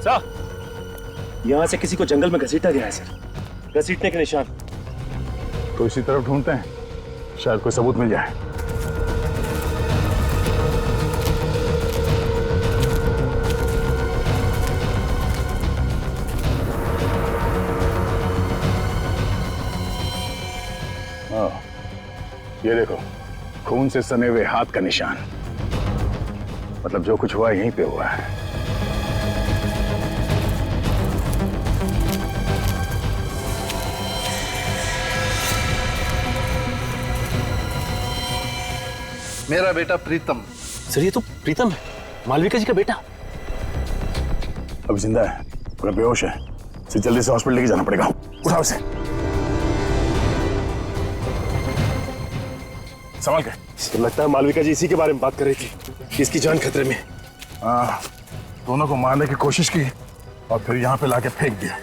Sir, यहाँ से किसी को जंगल में घसीटा गया है सर। घसीटने के निशान। तो इसी तरफ ढूंढते हैं, शायद कोई सबूत मिल जाए। ये देखो, खून से सने हुए हाथ का निशान। मतलब जो कुछ हुआ यहीं पे हुआ है। मेरा बेटा प्रीतम। सर ये तो प्रीतम है, मालविका जी का बेटा। अभी जिंदा है, पूरा बेहोश है। इसे जल्दी से हॉस्पिटल लेके जाना पड़ेगा। उठाओ इसे। संभाल के। तो लगता है मालविका जी इसी के बारे में बात कर रही थी, इसकी जान खतरे में। दोनों को मारने की कोशिश की और फिर यहाँ पे लाके फेंक दिया।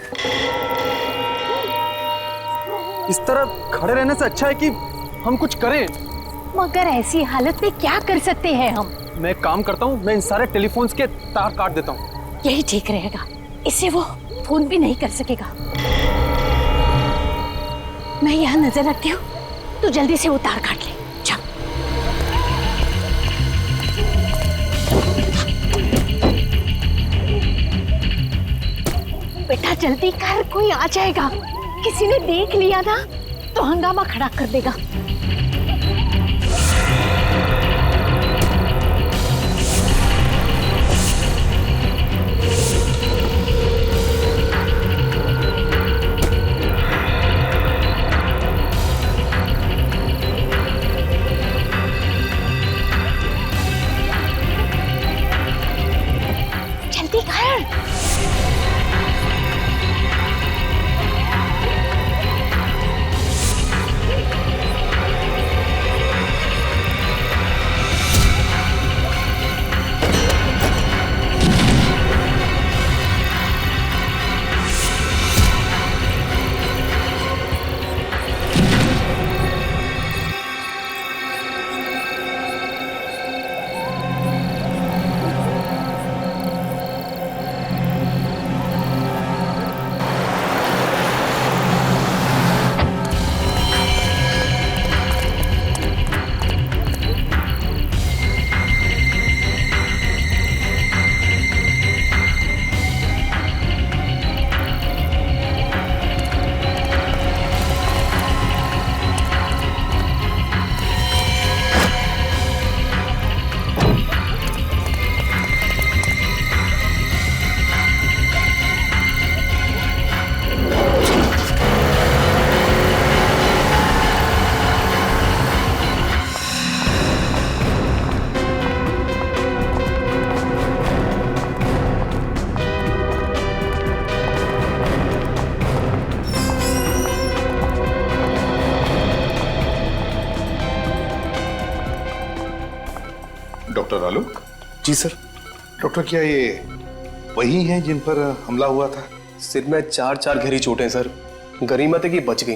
इस तरह खड़े रहने से अच्छा है कि हम कुछ करें। मगर ऐसी हालत में क्या कर सकते हैं हम? मैं एक काम करता हूँ, मैं इन सारे टेलीफोन्स के तार काट देता हूँ। यही ठीक रहेगा, इससे वो फोन भी नहीं कर सकेगा। मैं यहाँ नजर रखती हूँ, तू जल्दी से वो तार काट ले। जा। बेटा जल्दी कर, कोई आ जाएगा। किसी ने देख लिया ना तो हंगामा खड़ा कर देगा। जल्दी कर। डॉक्टर आलोक। जी सर। डॉक्टर, क्या ये वही हैं जिन पर हमला हुआ था? सिर में 4 गहरी चोटें सर। गरिमा तक ये बच गई,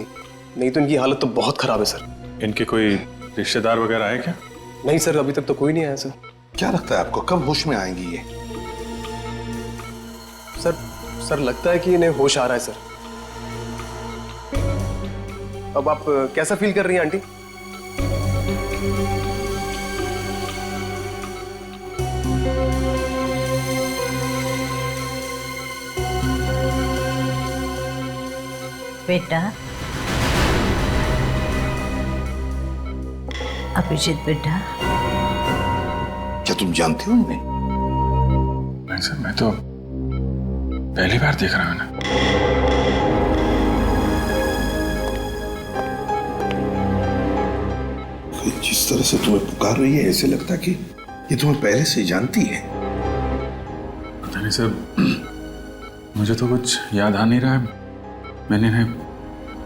नहीं तो इनकी हालत तो बहुत खराब है सर। इनके कोई रिश्तेदार वगैरह आए क्या? नहीं सर, अभी तक तो कोई नहीं आया सर। क्या लगता है आपको, कब होश में आएंगी ये? सर लगता है कि इन्हें होश आ रहा है सर। अब आप कैसा फील कर रही हैं आंटी? बेटा, अभिजीत बेटा, क्या तुम जानते हो इन्हें? नहीं सर, मैं तो पहली बार देख रहा हूं ना। जिस तरह से तुम्हें पुकार रही है, ऐसे लगता कि ये तुम्हें पहले से जानती है। पता नहीं सर, मुझे तो कुछ याद आ नहीं रहा है। मैंने इन्हें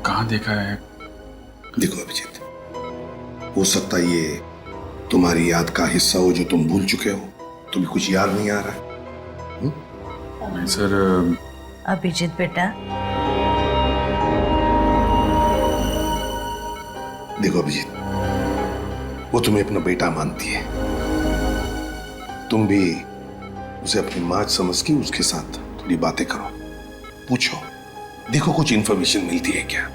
कहाँ देखा है? देखो अभिजीत, हो सकता है ये तुम्हारी याद का हिस्सा हो जो तुम भूल चुके हो। तुम्हें कुछ याद नहीं आ रहा है? नहीं सर। अभिजीत बेटा, देखो अभिजीत, वो तुम्हें अपना बेटा मानती है। तुम भी उसे अपनी माँ समझ के उसके साथ थोड़ी बातें करो, पूछो, देखो कुछ इंफॉर्मेशन मिलती है क्या।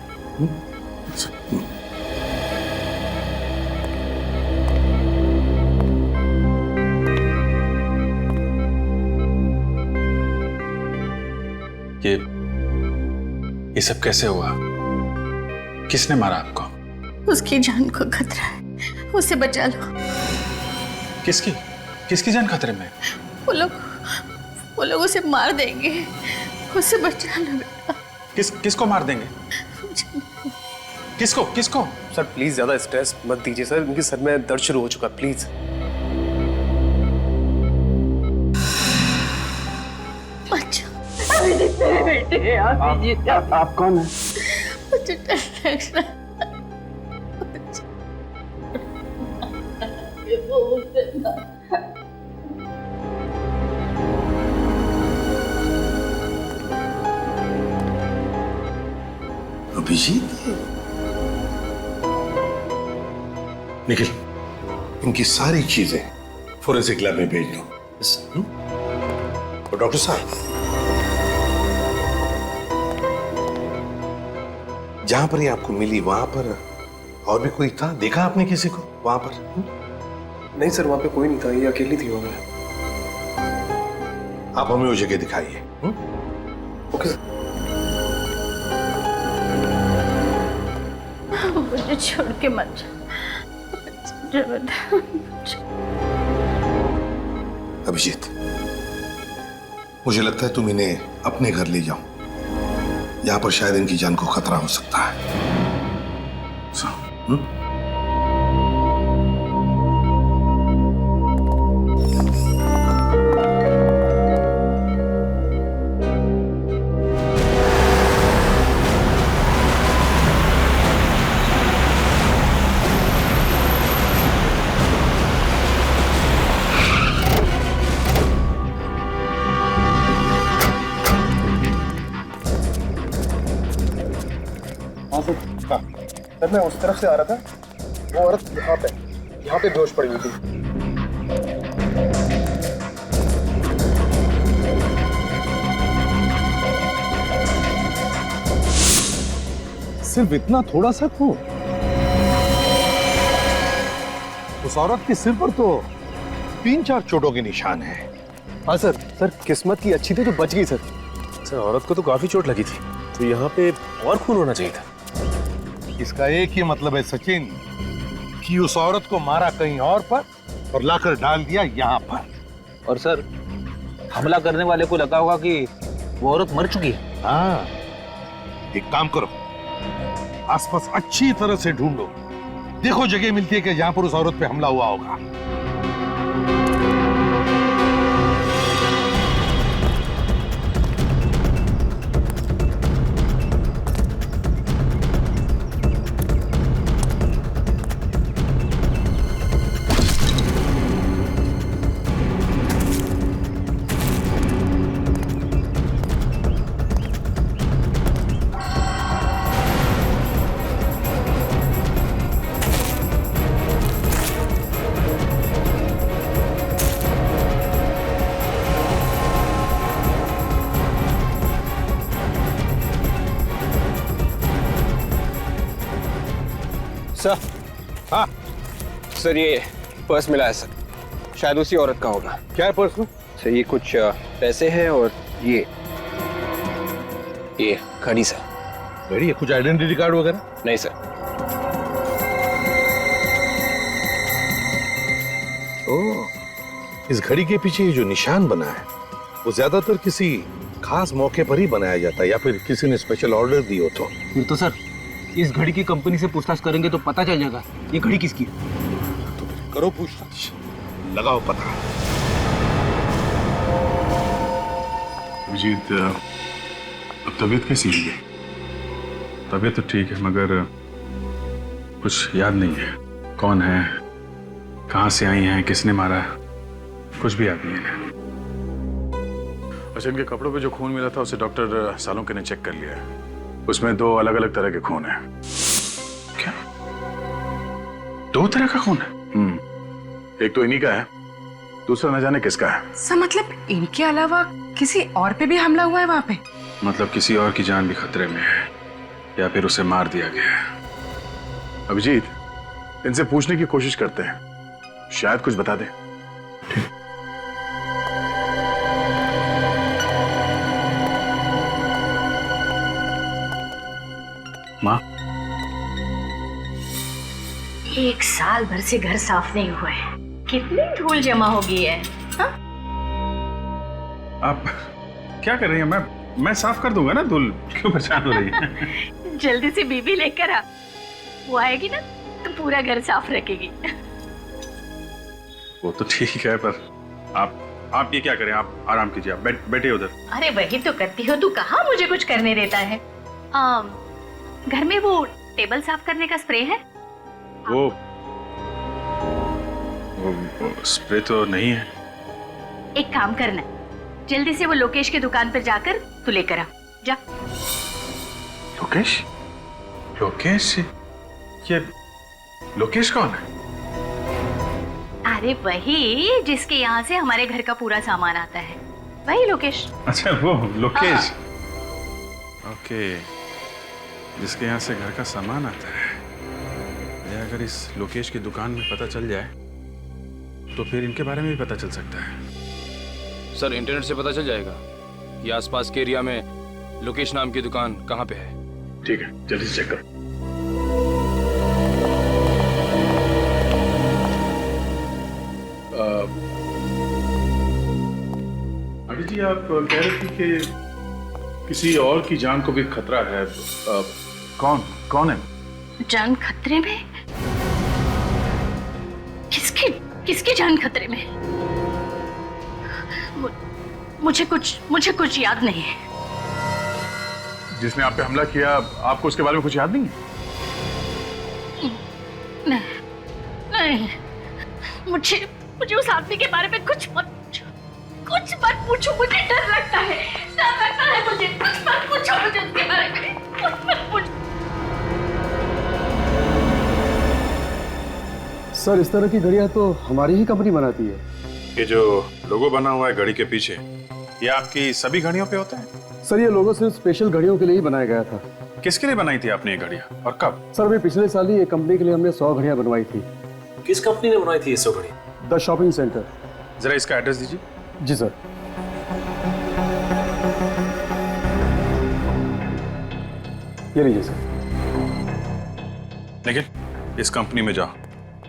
ये सब कैसे हुआ? किसने मारा आपको? उसकी जान को खतरा है, उसे बचा लो। किसकी किसकी जान खतरे में? वो लोग उसे मार देंगे, उसे बचा लो बेटा। किसको मार देंगे? किसको? सर प्लीज ज्यादा स्ट्रेस मत दीजिए सर, उनके सर में दर्द शुरू हो चुका, प्लीज। आप कौन है? अभिजीत, निखिल, इनकी सारी चीजें फोरेंसिक लैब में भेज दो। और डॉक्टर साहब, जहां पर ये आपको मिली वहां पर और भी कोई था? देखा आपने किसी को वहां पर? नहीं सर, वहां पे कोई नहीं था, ये अकेली थी वहां पे। आप हमें वो जगह दिखाइए। Okay sir. मुझे छोड़ के मत जा। अभिजीत, मुझे लगता है तुम इन्हें अपने घर ले जाओ, यहां पर शायद इनकी जान को खतरा हो सकता है। सर मैं उस तरफ से आ रहा था, वो औरत यहाँ पे बेहोश पड़ी हुई थी। सिर्फ इतना थोड़ा सा खून? उस औरत के सिर पर तो 3-4 चोटों के निशान है। हाँ सर किस्मत की अच्छी थी तो बच गई सर। सर औरत को तो काफी चोट लगी थी, तो यहाँ पे और खून होना चाहिए था। इसका एक ही मतलब है सचिन, कि उस औरत को मारा कहीं और पर और लाकर डाल दिया यहाँ पर। और सर, हमला करने वाले को लगा होगा कि वो औरत मर चुकी है। हाँ, एक काम करो, आसपास अच्छी तरह से ढूंढो, देखो जगह मिलती है कि जहां पर उस औरत पे हमला हुआ होगा। सर, हाँ सर ये पर्स मिला है सर, शायद उसी औरत का होगा। क्या है पर्स में? सर ये कुछ पैसे हैं और ये घड़ी सर। घड़ी है? कुछ आइडेंटिटी कार्ड वगैरह? नहीं सर। ओह, इस घड़ी के पीछे जो निशान बना है वो ज्यादातर किसी खास मौके पर ही बनाया जाता है, या फिर किसी ने स्पेशल ऑर्डर दी हो तो। फिर तो सर इस घड़ी की कंपनी से पूछताछ करेंगे तो पता चल जाएगा ये घड़ी किसकी है। तो फिर करो पूछताछ, लगाओ पता। अभिजीत, अब तबीयत कैसी है? तबीयत तो ठीक है, मगर कुछ याद नहीं है। कौन है, कहाँ से आई हैं, किसने मारा, कुछ भी याद नहीं है। अच्छा, इनके कपड़ों पे जो खून मिला था उसे डॉक्टर सालुंके ने चेक कर लिया है। उसमें 2 अलग-अलग तरह के खून हैं। क्या? 2 तरह का खून है? एक तो इन्हीं का है, दूसरा न जाने किसका है। सर मतलब इनके अलावा किसी और पे भी हमला हुआ है वहां पे? मतलब किसी और की जान भी खतरे में है या फिर उसे मार दिया गया है। अभिजीत, इनसे पूछने की कोशिश करते हैं, शायद कुछ बता दे। माँ, 1 साल भर से घर साफ नहीं हुआ है, कितनी धूल जमा हो गई है। हाँ? आप क्या कर रही हैं? मैं साफ कर दूंगा ना, धूल क्यों परेशान हो रही है? जल्दी से बीबी लेकर आ, वो आएगी ना तो पूरा घर साफ रखेगी। वो तो ठीक है, पर आप ये क्या करें, आप आराम कीजिए, आप बैठिए उधर। अरे वही तो करती हो, तू कहाँ मुझे कुछ करने देता है। घर में वो टेबल साफ करने का स्प्रे है? वो स्प्रे तो नहीं है। एक काम करना, जल्दी से वो लोकेश की दुकान पर जाकर तू लेकर आ जा। लोकेश? लोकेश? ये लोकेश कौन है? अरे वही जिसके यहाँ से हमारे घर का पूरा सामान आता है, वही लोकेश। अच्छा, वो लोकेश। ओके, जिसके यहाँ से घर का सामान आता है। ये अगर इस लोकेश की दुकान में पता चल जाए तो फिर इनके बारे में भी पता चल सकता है। सर, इंटरनेट से पता चल जाएगा कि आसपास के एरिया में लोकेश नाम की दुकान कहाँ पे है। ठीक है, जल्दी से चेक करो। अभी जी, आप कह रहे थे कि किसी और की जान को भी खतरा है। कौन है? जान खतरे में? किसकी जान खतरे में? मुझे कुछ याद नहीं है। जिसने आप पे हमला किया, आपको उसके बारे में कुछ याद नहीं है? नहीं, मुझे उस आदमी के बारे में कुछ मत पूछो, मुझे डर लगता है मुझे। कुछ मत पूछो मुझे उसके बारे में, कुछ मत पूछो। सर, इस तरह की घड़ियां तो हमारी ही कंपनी बनाती है। ये जो लोगो बना हुआ है घड़ी के पीछे, ये आपकी सभी घड़ियों पे होता है? सर, ये लोगो सिर्फ स्पेशल घड़ियों के लिए ही बनाया गया था। किसके लिए बनाई थी आपने ये घड़ियां और कब? सर, अभी पिछले साल ही एक कंपनी के लिए हमने 100 घड़ियां बनवाई थी। किस कंपनी ने बनाई थी ये 100 घड़ी? The shopping centre. जरा इसका एड्रेस दीजिए। जी सर। ये लीजिए सर। लेकिन इस कंपनी में जाओ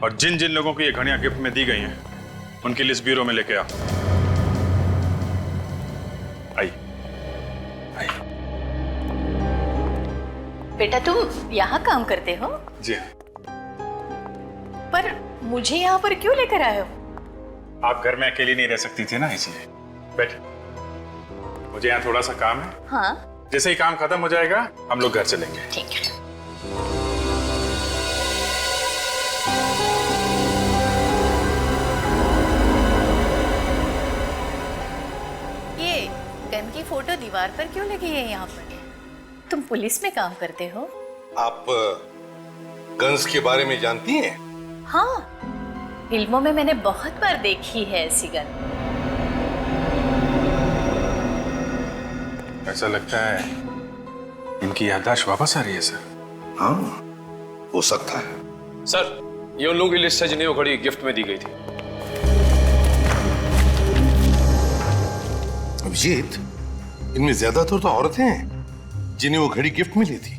और जिन जिन लोगों को ये घड़ियां गिफ्ट में दी गई हैं उनकी लिस्ट ब्यूरो में लेके आओ। आइए। बेटा, तुम यहाँ काम करते हो? जी हाँ। पर मुझे यहाँ पर क्यों लेकर आए हो? आप घर में अकेली नहीं रह सकती थी ना, इसलिए। बैठ, मुझे यहाँ थोड़ा सा काम है। हाँ, जैसे ही काम खत्म हो जाएगा हम लोग घर चलेंगे। ठीक है। ये गन की फोटो दीवार पर क्यों लगी है यहाँ पर? तुम पुलिस में काम करते हो? आप गन्स के बारे में जानती हैं? हाँ, फिल्मों में मैंने बहुत बार देखी है ऐसी गन। ऐसा लगता है इनकी याददाश्त वापस आ रही है सर। हाँ, हो सकता है। सर, ये उन लोगों की लिस्ट है जिन्हें वो घड़ी गिफ्ट में दी गई थी। अभिजीत, इनमें ज्यादातर तो औरतें हैं जिन्हें वो घड़ी गिफ्ट में ली थी।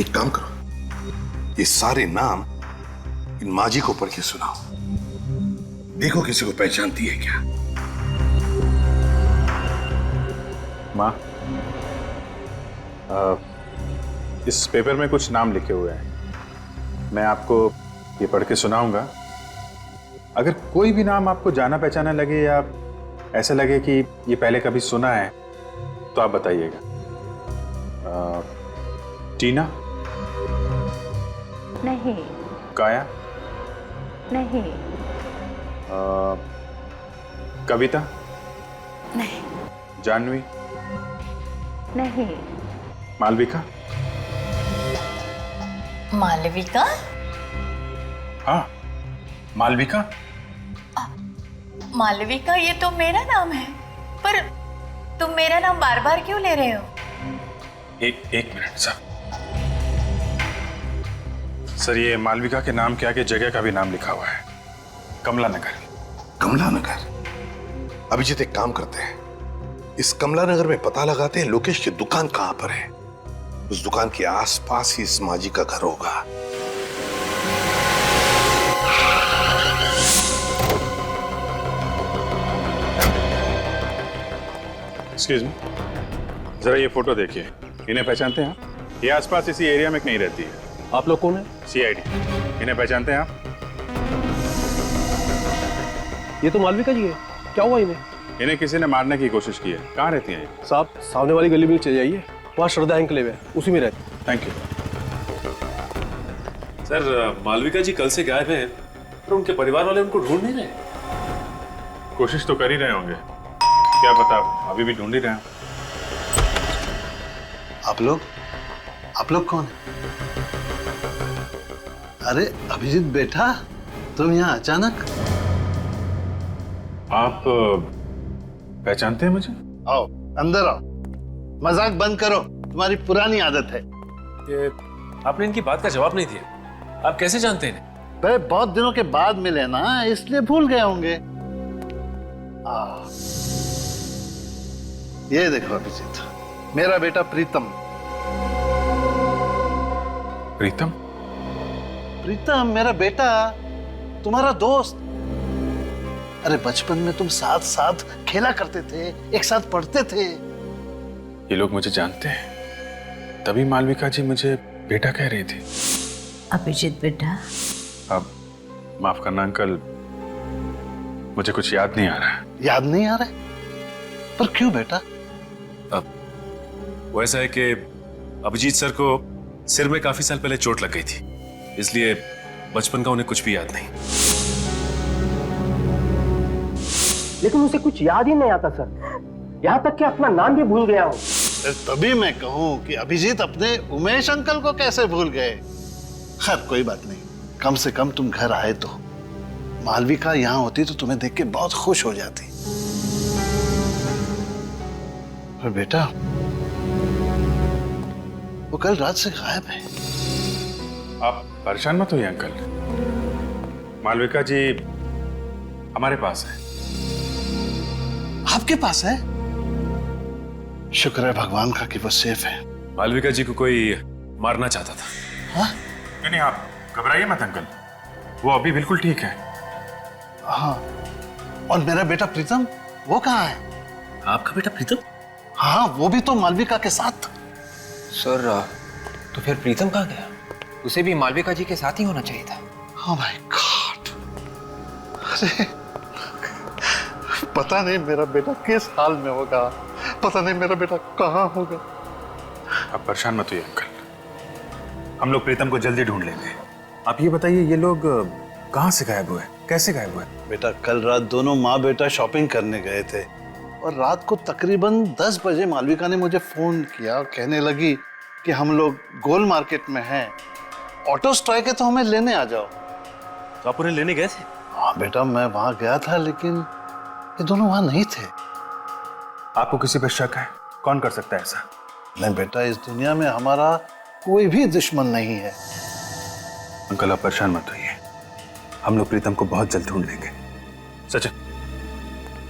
एक काम करो, ये सारे नाम इन माजी को पढ़ के सुनाओ, देखो किसी को पहचानती है क्या। माँ, इस पेपर में कुछ नाम लिखे हुए हैं, मैं आपको ये पढ़ के सुनाऊंगा। अगर कोई भी नाम आपको जाना पहचाना लगे या ऐसा लगे कि ये पहले कभी सुना है तो आप बताइएगा। टीना? नहीं। काया? नहीं। कविता? नहीं। जानवी? नहीं। मालविका? मालविका? हाँ, मालविका। मालविका, ये तो मेरा नाम है। पर तुम मेरा नाम बार बार क्यों ले रहे हो? एक मिनट सर, ये मालविका के नाम के आगे जगह का भी नाम लिखा हुआ है, कमला नगर। कमला नगर? अभिजीत एक काम करते हैं, इस कमला नगर में पता लगाते हैं लोकेश की दुकान कहां पर है। उस दुकान के आसपास ही इस माजी का घर होगा। एक्सक्यूज मी, जरा ये फोटो देखिए, इन्हें पहचानते हैं आप? ये आसपास इसी एरिया में कहीं रहती है। आप लोग कौन है? सीआईडी। इन्हें पहचानते हैं आप? ये तो मालविका जी है। क्या हुआ इन्हें? इन्हें किसी ने मारने की कोशिश की है। कहाँ रहती हैं ये? साहब सामने वाली गली में चले जाइए, वहाँ श्रद्धा एंकलेव है, उसी में रहते। Thank you sir. Malavika ji कल से गायब हैं, पर उनके परिवार वाले उनको ढूंढ नहीं रहे। कोशिश तो कर ही रहे होंगे, क्या पता अभी भी ढूंढ ही रहे हैं। आप लोग कौन है? अरे अभिजीत बेटा, तुम यहाँ अचानक? आप पहचानते हैं मुझे? आओ अंदर आओ, मजाक बंद करो, तुम्हारी पुरानी आदत है। ये आपने इनकी बात का जवाब नहीं दिया, आप कैसे जानते हैं? भाई बहुत दिनों के बाद मिले ना, इसलिए भूल गए होंगे। ये देखो अभिजीत, मेरा बेटा प्रीतम। प्रीतम? प्रीतम मेरा बेटा, तुम्हारा दोस्त। अरे बचपन में तुम साथ साथ खेला करते थे, एक साथ पढ़ते थे। ये लोग मुझे जानते हैं, तभी मालविका जी मुझे बेटा कह रही थी। अभिजीत बेटा। अब माफ करना अंकल, मुझे कुछ याद नहीं आ रहा है। याद नहीं आ रहा है? पर क्यों बेटा? अब वो ऐसा है कि अभिजीत सर को सिर में काफी साल पहले चोट लग गई थी, इसलिए बचपन का उन्हें कुछ भी याद नहीं। लेकिन उसे कुछ याद ही नहीं आता सर, यहाँ तक कि अपना नाम भी भूल गया हूँ। तभी मैं कहूँ कि अभिजीत अपने उमेश अंकल को कैसे भूल गए। खैर कोई बात नहीं, कम से कम तुम घर आए तो। मालविका यहाँ होती तो तुम्हें देख के बहुत खुश हो जाती। पर बेटा, वो कल रात से गायब है। आप परेशान मत होइए अंकल, मालविका जी हमारे पास है। आपके पास है? शुक्र है भगवान का कि वो सेफ है। मालविका जी को कोई मारना चाहता था। हाँ? नहीं, आप घबराइए मत अंकल, वो अभी बिल्कुल ठीक है। हाँ, और मेरा बेटा प्रीतम, वो कहाँ है? आपका बेटा प्रीतम? हाँ, वो भी तो मालविका के साथ। सर तो फिर प्रीतम कहाँ गया? उसे भी मालविका जी के साथ ही होना चाहिए था। Oh my God! अरे पता नहीं मेरा बेटा किस हाल में होगा, पता नहीं मेरा बेटा कहाँ होगा। आप परेशान मत होइए अंकल, हम लोग प्रीतम को जल्दी ढूंढ लेंगे। आप ये बताइए, ये लोग कहाँ से गायब हुए, कैसे गायब हुए? बेटा कल रात दोनों माँ बेटा शॉपिंग करने गए थे और रात को तकरीबन 10 बजे मालविका ने मुझे फोन किया, कहने लगी कि हम लोग गोल मार्केट में हैं, ऑटो स्ट्राइक है तो हमें लेने आ जाओ। तो आप उन्हें लेने गए थे? हाँ बेटा, मैं वहां गया था, लेकिन ये दोनों वहां नहीं थे। आपको किसी पर शक है? कौन कर सकता है ऐसा? नहीं बेटा, इस दुनिया में हमारा कोई भी दुश्मन नहीं है। अंकल आप परेशान मत होइए, हम लोग प्रीतम को बहुत जल्द ढूंढ लेंगे। सचिन,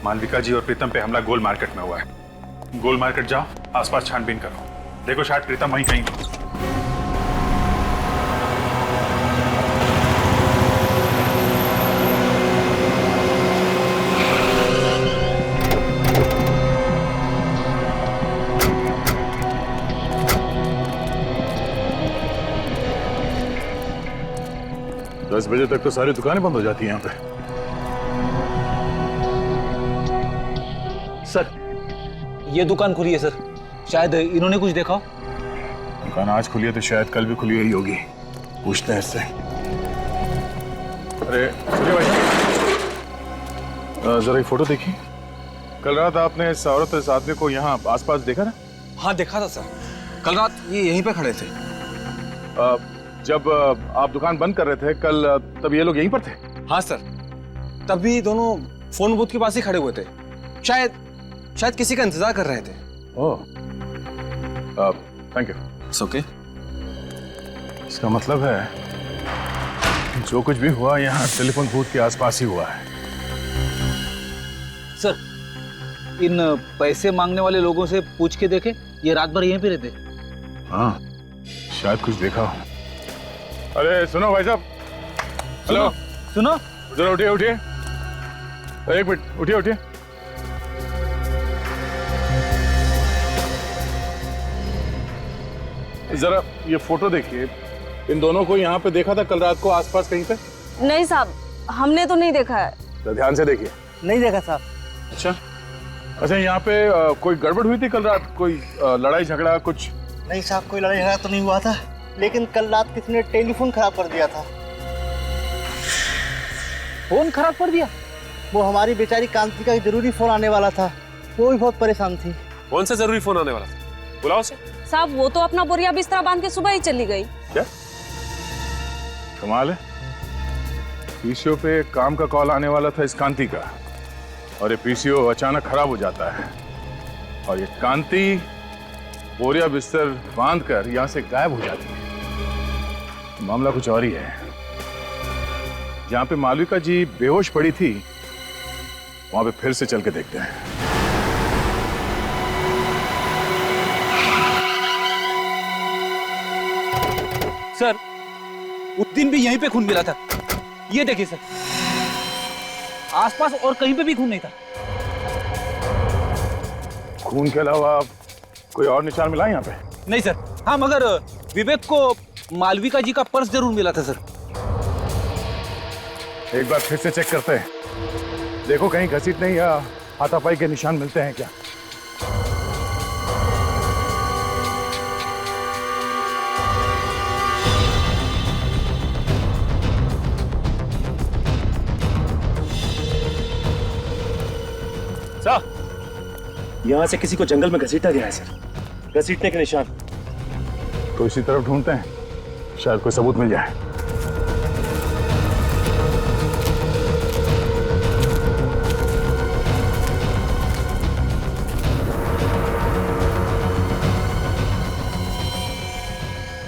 मालविका जी और प्रीतम पे हमला गोल मार्केट में हुआ है। गोल मार्केट जाओ, आसपास छानबीन करो, देखो शायद प्रीतम वहीं कहीं हो। दस बजे तक तो सारी दुकानें बंद हो जाती हैं यहाँ पे। सर ये दुकान खुली है सर, शायद इन्होंने कुछ देखा हो। दुकान आज खुली है तो शायद कल भी खुली हुई होगी, पूछते हैं इससे। अरे सूर्य भाई, जरा ये फोटो देखिए। कल रात आपने इस औरत इस आदमी को यहाँ आसपास देखा ना? हाँ देखा था सर, कल रात ये यहीं पे खड़े थे। जब आप दुकान बंद कर रहे थे कल, तब ये लोग यहीं पर थे? हाँ सर, तभी दोनों फोन बूथ के पास ही खड़े हुए थे। शायद किसी का इंतजार कर रहे थे। ओह, थैंक यू। It's okay. इसका मतलब है जो कुछ भी हुआ यहाँ टेलीफोन बूथ के आसपास ही हुआ है। सर, इन पैसे मांगने वाले लोगों से पूछ के देखे, ये रात भर यहीं पे रहते। हाँ, शायद कुछ देखा हो। अरे सुनो भाई साहब, हेलो, सुनो, जरा उठिए उठिए, एक मिनट, उठिए उठिए। जरा ये फोटो देखिए, इन दोनों को यहाँ पे देखा था कल रात को आसपास कहीं पे? नहीं साहब, हमने तो नहीं देखा है। तो ध्यान से देखिए। नहीं देखा साहब। अच्छा अच्छा, यहाँ पे कोई गड़बड़ हुई थी कल रात? कोई लड़ाई झगड़ा कुछ? नहीं साहब, कोई लड़ाई झगड़ा तो नहीं हुआ था, लेकिन कल रात किसी ने टेलीफोन खराब कर दिया था। फोन खराब कर दिया? वो हमारी बेचारी कांति का एक जरूरी फोन आने वाला था, वो भी बहुत परेशान थी। कौन सा जरूरी फोन आने वाला था? बुलाओ उसे। साहब, वो तो अपना बोरिया बिस्तरा बांध के सुबह ही चली गई। क्या कमाल है, पीसीओ पे काम का कॉल आने वाला था इस कांति का, और ये पीसीओ अचानक खराब हो जाता है, और ये कांति बोरिया बिस्तर बांध कर यहां से गायब हो जाती है। मामला कुछ और ही है। जहां पे मालविका जी बेहोश पड़ी थी, वहां पे फिर से चल के देखते हैं। सर, उस दिन भी यहीं पे खून मिला था, ये देखिए सर, आसपास और कहीं पे भी खून नहीं था। खून के अलावा कोई और निशान मिला यहाँ पे? नहीं सर। हाँ, मगर विवेक को मालविका जी का पर्स जरूर मिला था सर। एक बार फिर से चेक करते हैं, देखो कहीं घसीटने या हाथापाई के निशान मिलते हैं क्या। यहाँ से किसी को जंगल में घसीटा गया है सर, घसीटने के निशान। तो इसी तरफ ढूंढते हैं, शायद कोई सबूत मिल जाए।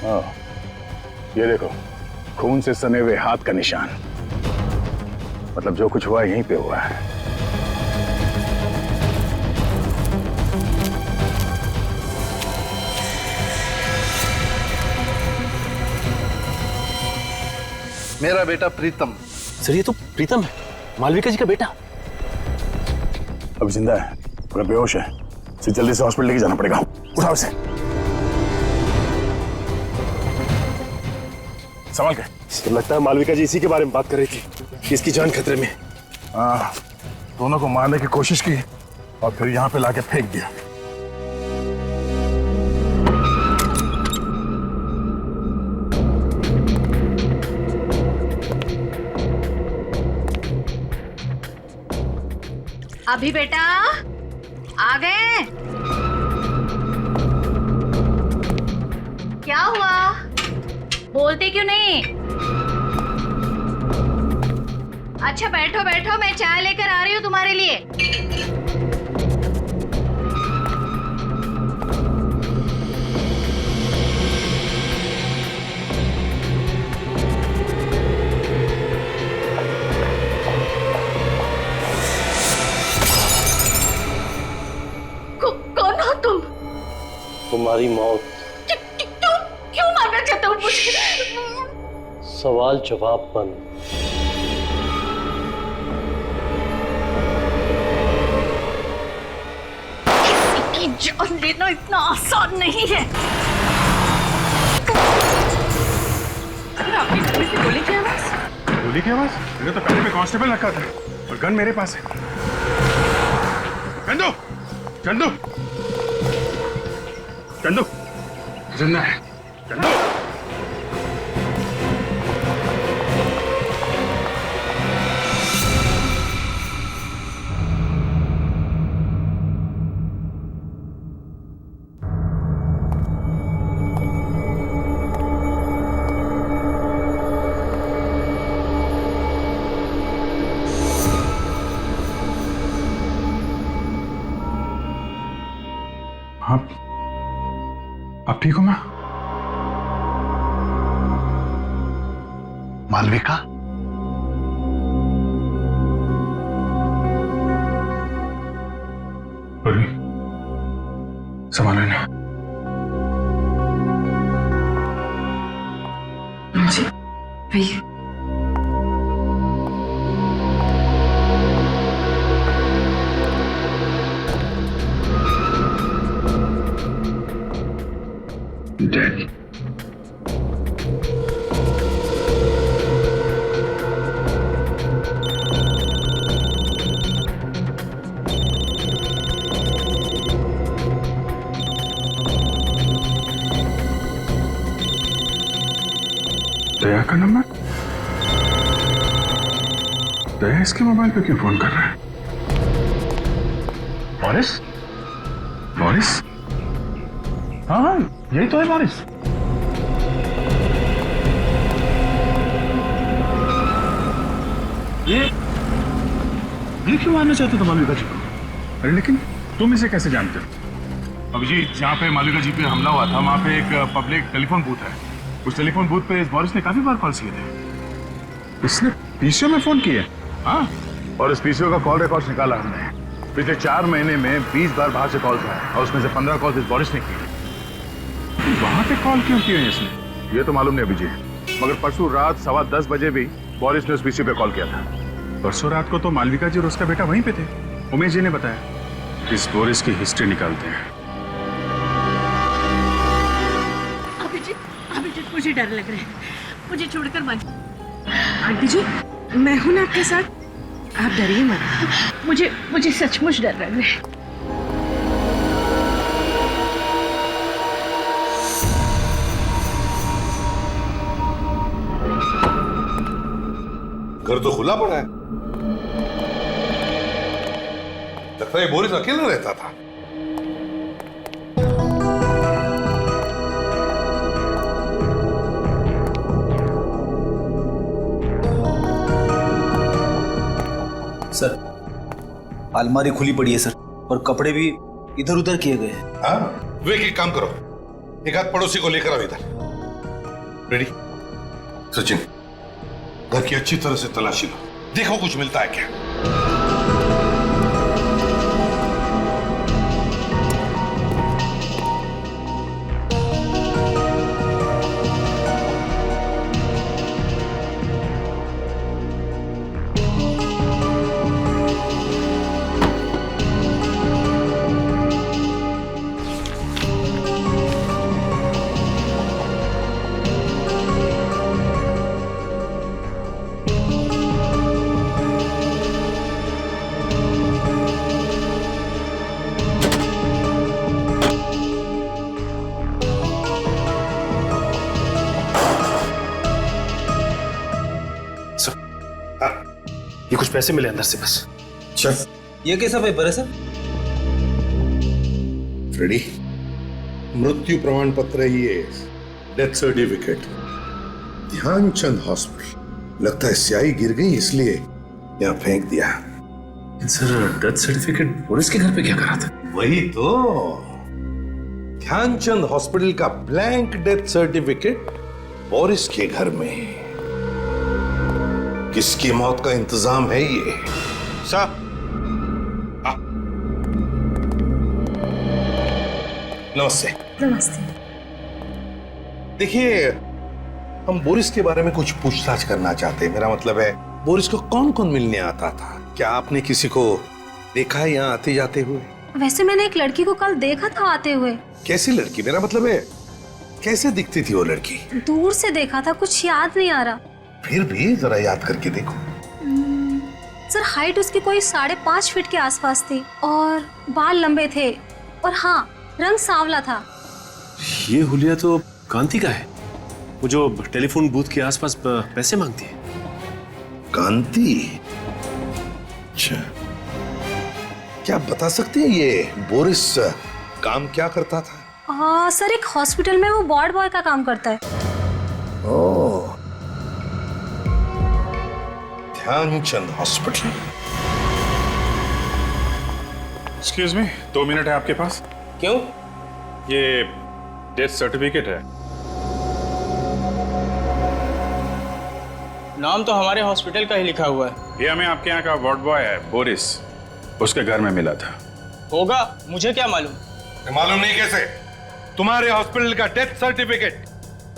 हाँ, ये देखो, खून से सने हुए हाथ का निशान। मतलब जो कुछ हुआ यहीं पे हुआ है। मेरा बेटा प्रीतम। सर, ये तो प्रीतम है, मालविका जी का बेटा। अभी जिंदा है, मगर बेहोश है। इसे जल्दी से हॉस्पिटल लेके जाना पड़ेगा। उठाओ इसे। संभाल के। तो लगता है मालविका जी इसी के बारे में बात कर रही थी कि इसकी जान खतरे में। हाँ, दोनों को मारने की कोशिश की और फिर यहाँ पे लाके फेंक दिया। अभी बेटा आ गए? क्या हुआ, बोलते क्यों नहीं? अच्छा बैठो बैठो, मैं चाय लेकर आ रही हूँ तुम्हारे लिए। कौन हो तुम? तुम्हारी मौत। क्यों मारना चाहते हो मुझे? सवाल जवाब बंद। किसी की जान लेना इतना आसान नहीं है। आपके घर में से गोली की आवाज? गोली की आवाज? मैंने तो पहले में कांस्टेबल रखा था और गन मेरे पास है। चंदू, चंदू, चंदू, जिंदा है। चंदू, अब ठीक हो माँ? मालविका, पूर्वी संभाल लेना। जी भैया। डैडी, दया का नंबर? दया इसके मोबाइल पे क्यों फोन कर रहा है? बोरिस? बोरिस? हाँ, यही तो है बोरिस। ये क्यों मारना चाहते थे मालविका जी को? अरे लेकिन तुम इसे कैसे जानते हो? अभिजीत, जहाँ पे मालविका जी पे हमला हुआ था वहाँ पे एक पब्लिक टेलीफोन बूथ है। उस टेलीफोन बूथ पे इस बोरिस ने काफी बार कॉल किए थे। इसने पीसीओ में फोन किए? हाँ, और इस पीसीओ का कॉल रिकॉर्ड निकाला हमने। पिछले 4 महीने में 20 बार बाहर से कॉल किया है और उसमें से 15 कॉल इस बोरिस ने किए। वहां पे कॉल क्यों किए इसने? ये तो मालूम नहीं अभिजीत, मगर परसों रात 10:15 बजे भी बोरिस ने उस पीसीओ पे कॉल किया था। परसों रात को तो मालविका जी और उसका बेटा वहीं पे थे, उमेश जी ने बताया। इस बोरिस की हिस्ट्री निकालते हैं। अभिजीत, मुझे डर लग रहा है, मुझे छोड़कर मत। आंटी जी, मैं हूं ना आपके साथ, आप डरिए मत। मुझे सचमुच डर लग रहा है। घर तो खुला पड़ा है, लगता है बोरिस अकेला रहता था। सर, अलमारी खुली पड़ी है सर, और कपड़े भी इधर उधर किए गए हैं। हाँ, विवेक एक काम करो, एक आध पड़ोसी को लेकर आओ इधर। रेडी? सचिन, घर की अच्छी तरह से तलाशी लो, देखो कुछ मिलता है क्या। ये कुछ पैसे मिले अंदर से बस। अच्छा, ये कैसा पेपर है सर? रेडी? मृत्यु प्रमाण पत्र ही है, डेथ सर्टिफिकेट, ध्यानचंद हॉस्पिटल। लगता है स्याही गिर गई इसलिए यहाँ फेंक दिया। सर, डेथ सर्टिफिकेट बोरिस के घर पे क्या करा था? वही तो, ध्यानचंद हॉस्पिटल का ब्लैंक डेथ सर्टिफिकेट बोरिस के घर में। किसकी मौत का इंतजाम है ये? साहब, नमस्ते। नमस्ते। देखिए, हम बोरिस के बारे में कुछ पूछताछ करना चाहते हैं। मेरा मतलब है, बोरिस को कौन कौन मिलने आता था? क्या आपने किसी को देखा है यहाँ आते जाते हुए? वैसे मैंने एक लड़की को कल देखा था आते हुए। कैसी लड़की? मेरा मतलब है, कैसे दिखती थी वो लड़की? दूर से देखा था, कुछ याद नहीं आ रहा। फिर भी जरा याद करके देखो। सर, हाइट उसकी कोई 5.5 फीट के आसपास थी और बाल लंबे थे, और हाँ, रंग सांवला था। ये हुलिया तो कांति का है, वो जो टेलीफोन बूथ के आसपास पैसे मांगती है। कांति? अच्छा, क्या आप बता सकते हैं ये बोरिस काम क्या करता था? सर, एक हॉस्पिटल में वो वार्ड बॉय का काम करता है। Oh, Dhyanchand hospital. Excuse me, 2 minute है आपके पास? क्यों? ये डेथ सर्टिफिकेट है। नाम तो हमारे हॉस्पिटल का ही लिखा हुआ है। ये हमें आपके यहाँ का वार्ड बॉय है बोरिस, उसके घर में मिला था। होगा, मुझे क्या मालूम। मालूम नहीं कैसे? तुम्हारे हॉस्पिटल का डेथ सर्टिफिकेट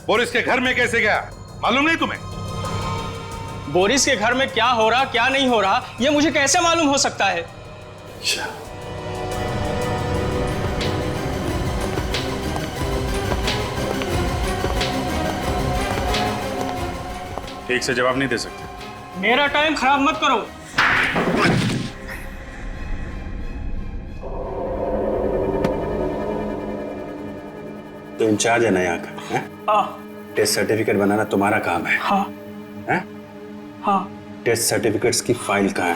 बोरिस के घर में कैसे गया? मालूम नहीं तुम्हें? बोरिस के घर में क्या हो रहा क्या नहीं हो रहा ये मुझे कैसे मालूम हो सकता है? ठीक से जवाब नहीं दे सकते। मेरा टाइम खराब मत करो। तो इंचार्ज है ना यहाँ का? हाँ। टेस्ट सर्टिफिकेट बनाना तुम्हारा काम है? हाँ। हैं? हाँ। टेस्ट सर्टिफिकेट्स की फाइल कहाँ है?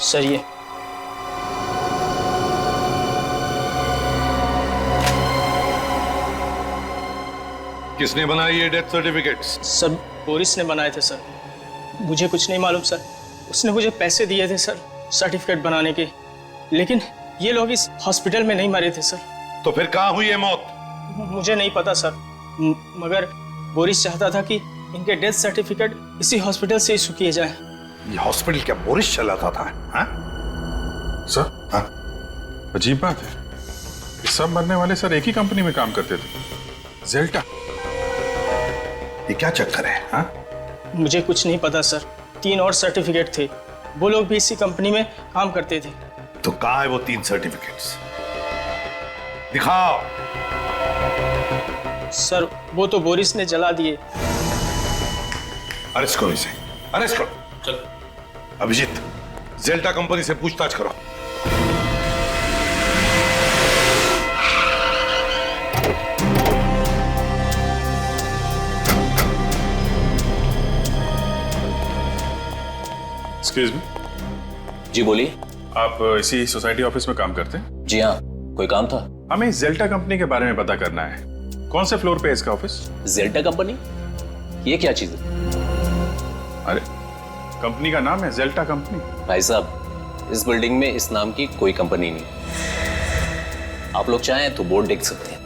सर ये किसने बनाई ये डेथ सर्टिफिकेट्स? सर बोरिस ने बनाए थे सर। मुझे कुछ नहीं मालूम सर। उसने मुझे पैसे दिए थे सर सर्टिफिकेट बनाने के, लेकिन ये लोग इस हॉस्पिटल में नहीं मरे थे सर। तो फिर कहाँ हुई है मौत? मुझे नहीं पता सर, मगर बोरिस चाहता था कि इनके डेथ सर्टिफिकेट इसी हॉस्पिटल से इशू किए जाए। ये हॉस्पिटल क्या बोरिस चलाता था? हाँ? सर हाँ? अजीब बात है, ये सब मरने वाले सर एक ही कंपनी में काम करते थे, जेल्टा। ये क्या चक्कर है? हाँ? मुझे कुछ नहीं पता सर। 3 और सर्टिफिकेट थे, वो लोग भी इसी कंपनी में काम करते थे। तो कहाँ है वो 3 सर्टिफिकेट्स? दिखाओ। सर वो तो बोरिस ने जला दिए। अरेस्ट करो इसे, अरेस्ट करो। चलो अभिजीत, जेल्टा कंपनी से पूछताछ करो। Excuse me. जी बोलिए। आप इसी सोसाइटी ऑफिस में काम करते हैं? जी हाँ, कोई काम था? हमें जेल्टा कंपनी के बारे में पता करना है। कौन से फ्लोर पे है इसका ऑफिस? जेल्टा कंपनी? ये क्या चीज है? अरे कंपनी का नाम है जेल्टा कंपनी। भाई साहब, इस बिल्डिंग में इस नाम की कोई कंपनी नहीं। आप लोग चाहें तो बोर्ड देख सकते हैं।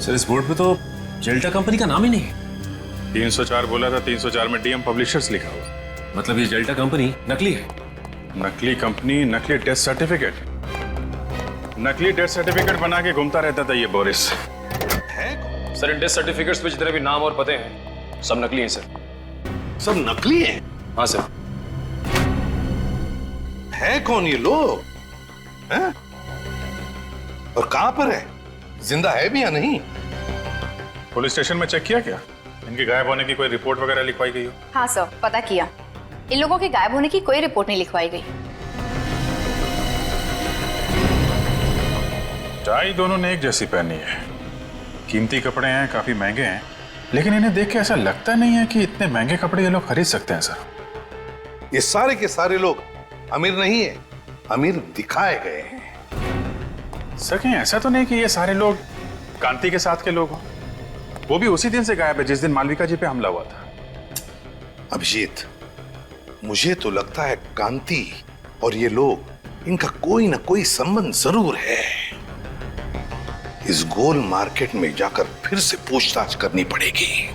सर इस बोर्ड पे तो जेल्टा कंपनी का नाम ही नहीं। 304 बोला था, 304 में डीएम पब्लिशर्स लिखा हुआ। मतलब ये जेल्टा कंपनी नकली है? नकली कंपनी, नकली डेथ सर्टिफिकेट। नकली डेथ सर्टिफिकेट बना के घूमता रहता था ये Boris. Sir in death certificates पे जितने भी नाम और पते हैं सब नकली हैं सर। सब नकली हैं? हाँ सर। है कौन ये लोग? हैं? और कहां पर है? जिंदा है भी या नहीं? पुलिस स्टेशन में चेक किया क्या? इनके गायब होने की कोई रिपोर्ट वगैरह लिखवाई गई हो? हाँ सर, पता किया। इन लोगों के गायब होने की कोई रिपोर्ट नहीं लिखवाई गई। टाई दोनों ने एक जैसी पहनी है, कीमती कपड़े हैं, काफी महंगे हैं, लेकिन इन्हें देख के ऐसा लगता नहीं है कि इतने महंगे कपड़े ये लोग खरीद सकते हैं सर। ये सारे के सारे लोग अमीर नहीं है, अमीर दिखाए गए हैं। सर कहीं ऐसा तो नहीं कि ये सारे लोग कांति के साथ के लोग हों? वो भी उसी दिन से गायब है जिस दिन मालविका जी पे हमला हुआ था। अभिजीत, मुझे तो लगता है कांति और ये लोग, इनका कोई ना कोई संबंध जरूर है। इस गोल मार्केट में जाकर फिर से पूछताछ करनी पड़ेगी।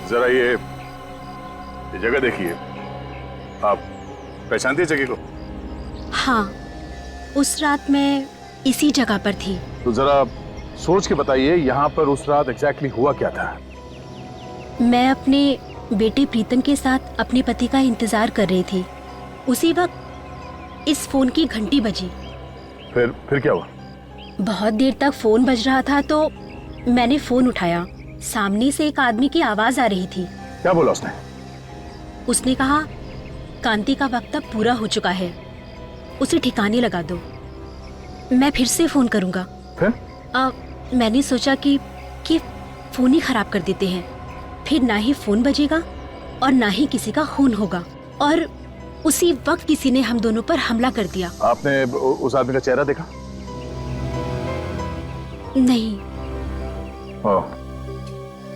जरा ये जगह देखिए, आप पहचानती है जगह को? हाँ, उस रात मैं इसी जगह पर थी। तो जरा सोच के बताइए, यहाँ पर उस रात एग्जैक्टली हुआ क्या था? मैं अपने बेटे प्रीतम के साथ अपने पति का इंतजार कर रही थी। उसी वक्त इस फोन की घंटी बजी। फिर क्या हुआ? बहुत देर तक फोन बज रहा था तो मैंने फोन उठाया। सामने से एक आदमी की आवाज आ रही थी। क्या बोला उसने? उसने कहा, कांति का वक्त अब पूरा हो चुका है, उसे ठिकाने लगा दो। मैं फिर से फोन करूंगा। फिर? मैंने सोचा कि फोन ही खराब कर देते हैं, फिर ना ही फोन बजेगा और ना ही किसी का खून होगा। और उसी वक्त किसी ने हम दोनों पर हमला कर दिया। आपने उस आदमी का चेहरा देखा? नहीं।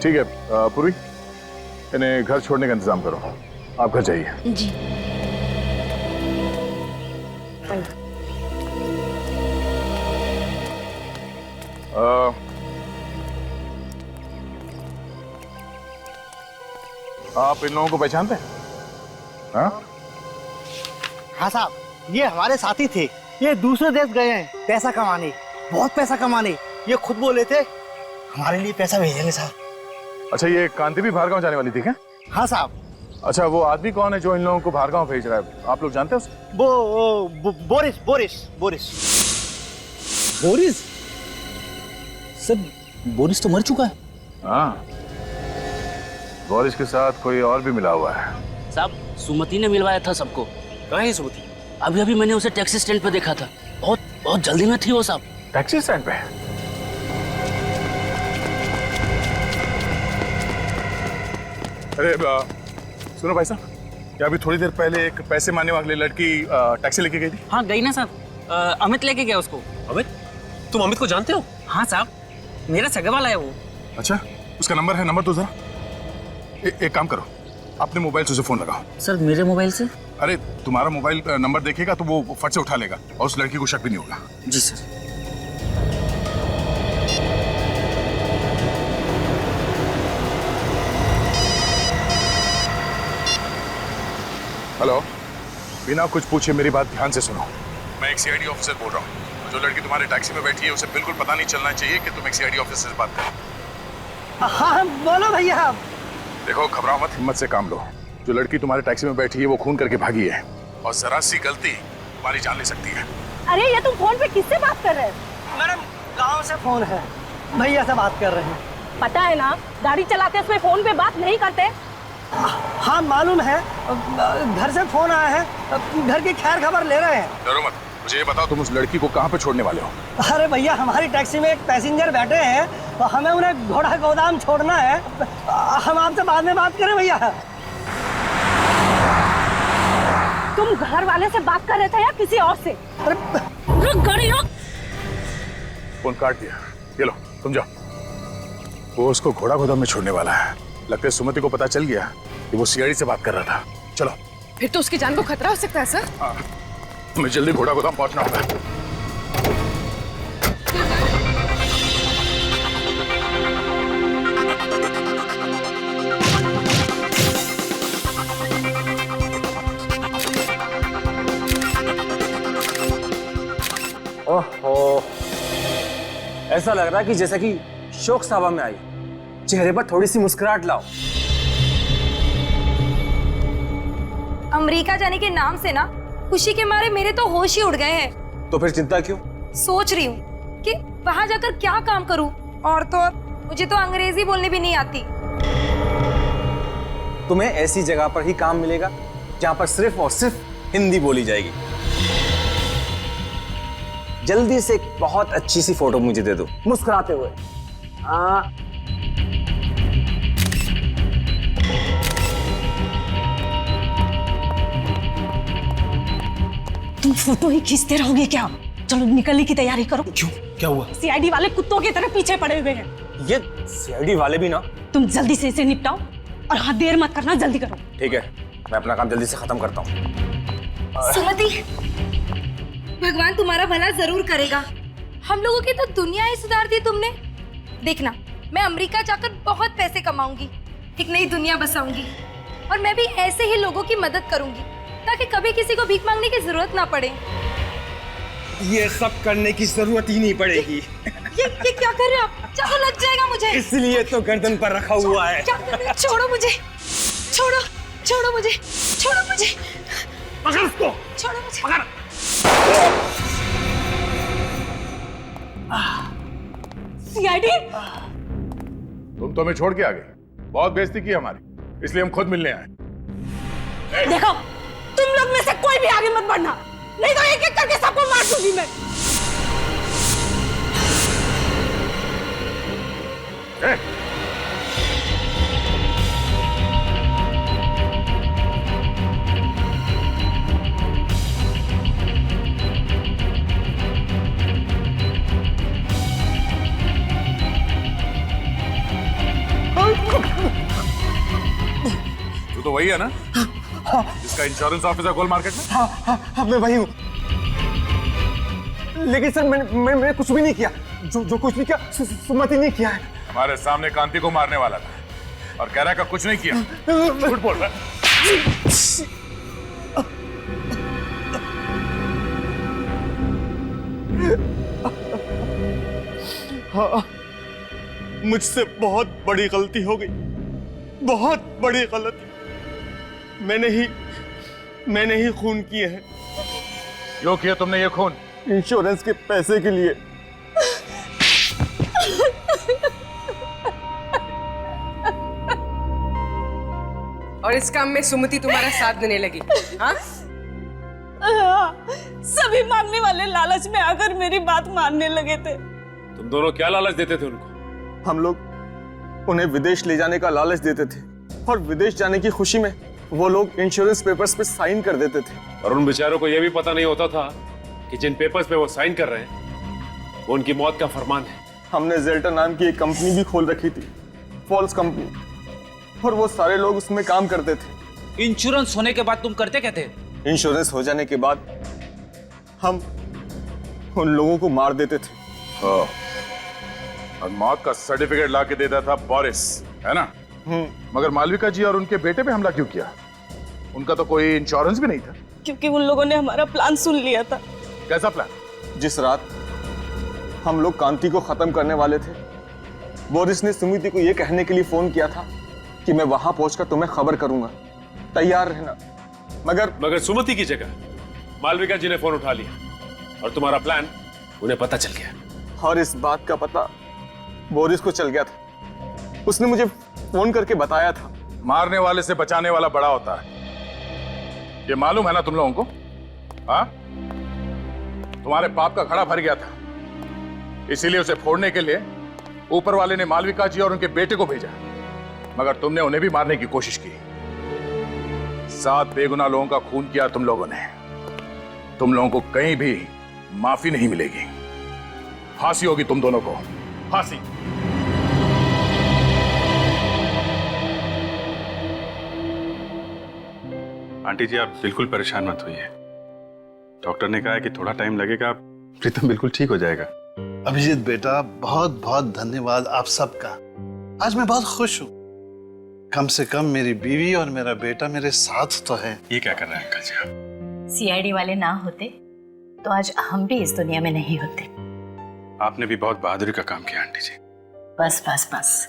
ठीक है पूर्वी, इन्हें घर छोड़ने का इंतजाम करो, आप घर जाइए। जी। आप इन लोगों को पहचानते हैं? हाँ? हाँ साहब, ये हमारे साथी थे। ये दूसरे देश गए हैं पैसा कमाने, बहुत पैसा कमाने। ये खुद बोले थे हमारे लिए पैसा भेजेंगे साहब। अच्छा, ये कांति भी बाहर गांव जाने वाली थी क्या? हाँ साहब। अच्छा, वो आदमी कौन है जो इन लोगों को बाहर गांव भेज रहा है? आप लोग जानते हैं उसे? Boris Boris Boris Boris? Sir, Boris तो मर चुका है। हाँ, बोरिस के साथ कोई और भी मिला हुआ है। साहब, सुमति ने मिलवाया था सबको। कहाँ है सुमति? अभी अभी मैंने उसे टैक्सी स्टैंड पे देखा था, बहुत जल्दी में थी वो साहब। टैक्सी स्टैंड पे? अरे सुनो भाई साहब, क्या अभी थोड़ी देर पहले एक पैसे मांगने वाली लड़की टैक्सी लेके गई थी? हाँ गई ना साहब, अमित लेके गया उसको। अमित? तुम अमित को जानते हो? हाँ साहब, मेरा सगा वाला है वो। अच्छा, उसका नंबर है? नंबर तो जरा। एक काम करो, अपने मोबाइल से उसे फोन लगाओ। सर मेरे मोबाइल से? अरे तुम्हारा मोबाइल नंबर देखेगा तो वो फट से उठा लेगा और उस लड़की को शक भी नहीं होगा। जी सर। हेलो, बिना कुछ पूछे मेरी बात ध्यान से सुनो। मैं एक सीआईडी ऑफिसर बोल रहा हूँ। जो लड़की तुम्हारे टैक्सी में बैठी है उसे बिल्कुल पता नहीं चलना चाहिए कि तुम एक सीआईडी ऑफिसर से बात करो। हाँ बोलो भैया। देखो, घबराओ मत, हिम्मत से काम लो। जो लड़की तुम्हारे टैक्सी में बैठी है वो खून करके भागी है और जरा सी गलती तुम्हारी जान ले सकती है। अरे ये तुम फोन पे किससे बात कर रहे हैं? मैडम, गांव से फोन है, भैया से बात कर रहे हैं। पता है ना, गाड़ी चलाते समय फोन पे बात नहीं करते। हाँ मालूम है, घर से फोन आया है, घर की खैर खबर ले रहे हैं। डरो मत, मुझे ये बताओ तुम उस लड़की को कहाँ पे छोड़ने वाले हो? अरे भैया, हमारी टैक्सी में एक पैसेंजर बैठे हैं और हमें उन्हें घोड़ा गोदाम छोड़ना है। हम आपसे बाद में बात करें भैया। तुम घर वाले से बात कर रहे थे या किसी और से? रुक गाड़ी रुक। फोन काट दिया। ये लो, तुम जाओ। वो उसको घोड़ा गोदाम में छोड़ने वाला है। लगता है सुमति को पता चल गया कि वो सीआईडी से बात कर रहा था। चलो। फिर तो उसकी जान को खतरा हो सकता है सर। हाँ, हमें जल्दी घोड़ा गोदाम पहुंचना होगा। ओहो, ऐसा लग रहा है कि जैसे कि शोक सभा में आई। चेहरे पर थोड़ी सी मुस्कुराहट लाओ। अमेरिका जाने के नाम से ना खुशी के मारे मेरे तो होश ही उड़ गए हैं। तो फिर चिंता क्यों? सोच रही हूँ कि वहां जाकर क्या काम करूँ, और तो और मुझे तो अंग्रेजी बोलनी भी नहीं आती। तुम्हें ऐसी जगह पर ही काम मिलेगा जहां पर सिर्फ और सिर्फ हिंदी बोली जाएगी। जल्दी से एक बहुत अच्छी सी फोटो मुझे दे दो, मुस्कुराते हुए। तुम फोटो ही खींचते रहोगे क्या? चलो निकलने की तैयारी करो। क्यों, क्या हुआ? सीआईडी वाले कुत्तों की तरह पीछे पड़े हुए हैं। ये सीआईडी वाले भी ना। तुम जल्दी से इसे निपटाओ और हाँ, देर मत करना, जल्दी करो। ठीक है, मैं अपना काम जल्दी से खत्म करता हूँ। सुमति, भगवान तुम्हारा भला जरूर करेगा। हम लोगों की तो दुनिया ही सुधार दी तुमने। देखना, मैं अमेरिका जाकर बहुत पैसे कमाऊंगी, एक नई दुनिया बसाऊंगी, और मैं भी ऐसे ही लोगों की मदद करूंगी ताकि कभी किसी को भीख मांगने की जरूरत ना पड़े। ये सब करने की जरूरत ही नहीं पड़ेगी। ये क्या कर रहे हो आप? चाकू लग जाएगा मुझे। इसलिए तो गर्दन पर रखा हुआ है। क्या कर रहे हो? छोड़ो मुझे, छोड़ो, छोड़ो मुझे, छोड़ो मुझे, पकड़ उसको, छोड़ो मुझे, पकड़। सीआईडी, तुम तो हमें छोड़ के आ गए। बहुत बेइज्जती की हमारी, इसलिए हम खुद मिलने आए। देखो, तुम लोग में से कोई भी आगे मत बढ़ना, नहीं तो एक एक करके सबको मार दूंगी मैं। तू तो वही है ना जिसका इंश्योरेंस ऑफिसर गोल मार्केट में? हाँ, मैं वही हूँ। लेकिन सर मैंने कुछ भी नहीं किया। जो कुछ भी किया सुमति ने किया है। हमारे सामने कांति को मारने वाला था और कह रहा है कि कुछ नहीं किया। झूठ बोल रहा है। हाँ, मुझसे बहुत बड़ी गलती हो गई, बहुत बड़ी गलती। मैंने ही खून किए हैं। क्यों किया तुमने ये खून? इंश्योरेंस के पैसे के लिए। और इस काम में सुमति तुम्हारा साथ देने लगी? हाँ? सभी मांगने वाले लालच में आकर मेरी बात मानने लगे थे। तुम दोनों क्या लालच देते थे उनको? हम लोग उन्हें विदेश ले जाने का लालच देते थे और विदेश जाने की खुशी में वो लोग इंश्योरेंस पेपर्स पे साइन कर देते थे। और उन बेचारों को यह भी पता नहीं होता था कि जिन पेपर्स पे वो साइन कर रहे हैं वो उनकी मौत का फरमान है। हमने जेल्टर नाम की एक कंपनी भी खोल रखी थी, फॉल्स कंपनी, और वो सारे लोग उसमें काम करते थे। इंश्योरेंस होने के बाद तुम करते क्या थे? इंश्योरेंस हो जाने के बाद हम उन लोगों को मार देते थे। और मौत का सर्टिफिकेट ला के देता था बोरिस, है ना? मगर मालविका जी और उनके बेटे पे हमला क्यों किया? उनका तो कोई इंश्योरेंस भी नहीं था। क्योंकि उन लोगों ने हमारा प्लान सुन लिया था। कैसा प्लान? जिस रात हम लोग कांति को खत्म करने वाले थे, बोरिस ने सुमिति को यह कहने के लिए फोन किया था कि मैं वहां पहुंचकर तुम्हें खबर करूंगा, तैयार रहना। मगर सुमति की जगह मालविका जी ने फोन उठा लिया और तुम्हारा प्लान उन्हें पता चल गया। और इस बात का पता बोरिस को चल गया था। उसने मुझे फोन करके बताया था। मारने वाले से बचाने वाला बड़ा होता है, ये मालूम है ना तुम लोगों को? हाँ, तुम्हारे पाप का घड़ा भर गया था, इसीलिए उसे फोड़ने के लिए ऊपर वाले ने मालविका जी और उनके बेटे को भेजा, मगर तुमने उन्हें भी मारने की कोशिश की। 7 बेगुनाह लोगों का खून किया तुम लोगों ने। तुम लोगों को कहीं भी माफी नहीं मिलेगी। फांसी होगी तुम दोनों को, फांसी। आंटी जी आप बिल्कुल परेशान मत होइए। डॉक्टर ने कहा है कि थोड़ा टाइम लगेगा, प्रीतम बिल्कुल ठीक हो जाएगा। अभिजीत बेटा, बहुत बहुत धन्यवाद आप सबका। आज मैं बहुत खुश हूँ। कम से कम मेरी बीवी और मेरा बेटा मेरे साथ तो है। ये क्या कर रहे हैं अंकल जी आप? सीआईडी वाले ना होते तो आज हम भी इस दुनिया में नहीं होते। आपने भी बहुत बहादुरी का काम किया आंटी जी। बस बस बस,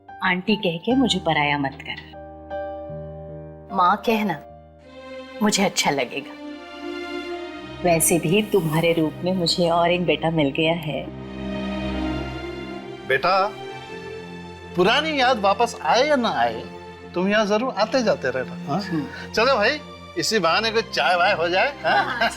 आंटी कह के मुझे पराया मत कर। माँ कहना मुझे अच्छा लगेगा। वैसे भी तुम्हारे रूप में मुझे और एक बेटा मिल गया है। बेटा, पुरानी याद वापस आए या ना आए, तुम यहाँ जरूर आते जाते रहना। चलो भाई, इसी बहाने कुछ चाय वाय हो जाए। हाँ?